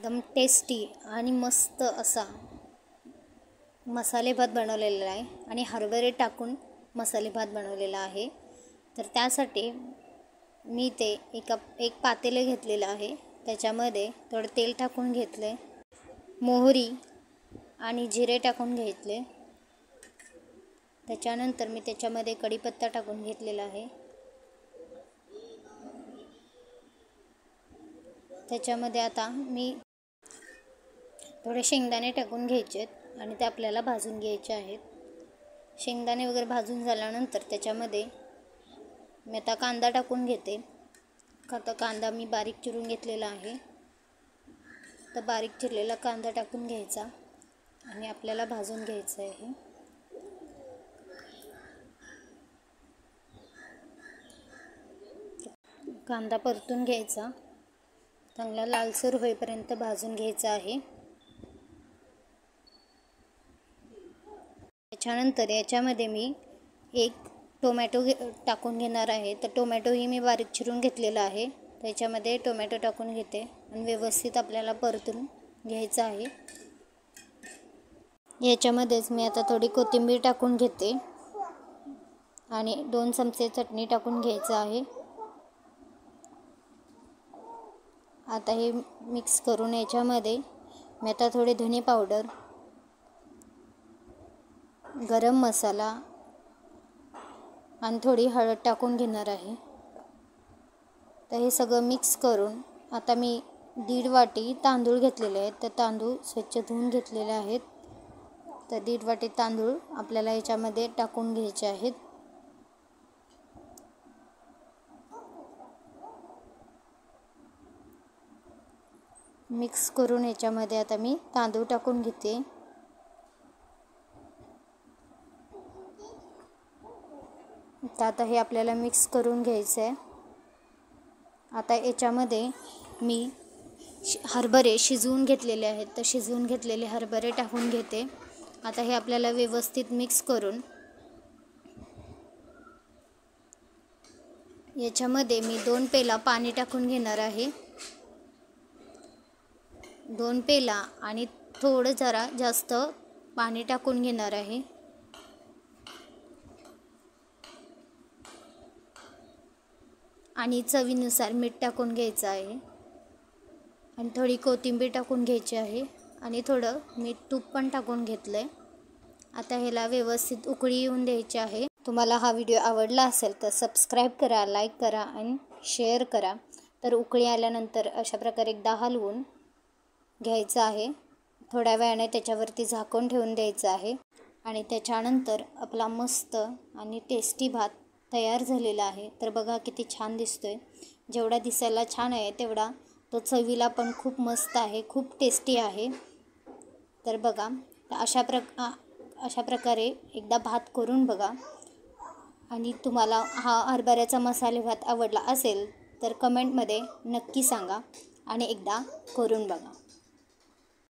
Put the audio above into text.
एकदम टेस्टी आणि मस्त असा मसाले भात बनवलेला आहे आणि हरभरे टाकून मसाले भात बनवलेला आहे। तर त्यासाठी मी ते एक पातेले घेतलेलं आहे, त्याच्यामध्ये थोडं तेल टाकून घेतले, मोहरी आणि जिरे टाकून घेतले। त्याच्यानंतर मी त्याच्यामध्ये कढीपत्ता टाकून घेतलेला आहे। त्याच्यामध्ये आता मी थोडे शेंगदाणे टाकून घ्यायचे आणि ते आपल्याला भाजून घ्यायचे आहेत। शेंगदाणे वगैरे भाजून झाल्यानंतर त्याच्यामध्ये मी आता कांदा टाकून घेते। आता कांदा मी बारीक चिरून घेतलेला आहे, तर बारीक चिरलेला कांदा टाकून घ्यायचा आणि आपल्याला भाजून घ्यायचं आहे। कांदा परतून घ्यायचा, चांगला लालसर होईपर्यंत भाजून घ्यायचा आहे। त्याच्यानंतर याच्यामध्ये मी एक टोमॅटो टाकून घेणार आहे। तर टोमॅटोही मी बारीक चिरून घेतलेला आहे, त्याच्यामध्ये टोमॅटो टाकून घेते आणि व्यवस्थित आपल्याला परतून घ्यायचं आहे। याच्यामध्येच मी आता थोडी कोथिंबीर टाकून घेते आणि 2 चमचे चटणी टाकून घ्यायचं आहे। आता हे मिक्स करून याच्यामध्ये मी आता थोडे धने पावडर, गरम मसाला आणि थोडी हळद टाकून घेणार आहे। तर हे सगळं मिक्स करून आता मी 1.5 वाटी तांदूळ घेतलेले आहेत, तर तांदूळ स्वच्छ धुवून घेतलेले आहेत। तर 1.5 वाटी तांदूळ आपल्याला याच्यामध्ये टाकून घ्यायचे आहेत। मिक्स करून याच्यामध्ये आता मी तांदूळ टाकून घेते। तर आता हे आपल्याला मिक्स करून घ्यायचं आहे। आता याच्यामध्ये मी हरभरे शिजवून घेतलेले आहेत, तर शिजवून घेतलेले हरभरे टाकून घेते। आता हे आपल्याला व्यवस्थित मिक्स करून याच्यामध्ये मी 2 पेला पाणी टाकून घेणार आहे। 2 पेला आणि थोडं जरा जास्त पाणी टाकून घेणार आहे। आणि चवीनुसार मीठ टाकून घ्यायचं आहे आणि थोडी कोथिंबीर टाकून घ्यायची आहे आणि थोडं मी तूप पण टाकून घेतलं आहे। आता ह्याला व्यवस्थित उकळी येऊन द्यायची आहे। तुम्हाला हा व्हिडिओ आवडला असेल तर सबस्क्राईब करा, लाईक करा आणि शेअर करा। तर उकळी आल्यानंतर अशा प्रकारे एकदा हलवून घ्यायचं आहे, थोड्या वेळाने त्याच्यावरती झाकून ठेवून द्यायचं आहे आणि त्याच्यानंतर आपला मस्त आणि टेस्टी भात तयार झालेला आहे। तर बघा किती छान दिसतोय। जेवढा दिसायला छान आहे तेवढा तो चवीला पण खूप मस्त आहे, खूप टेस्टी आहे। तर बघा, अशा प्रकारे एकदा भात करून बघा आणि तुम्हाला हा हरभऱ्याचा मसाले भात आवडला असेल तर कमेंटमध्ये नक्की सांगा आणि एकदा करून बघा।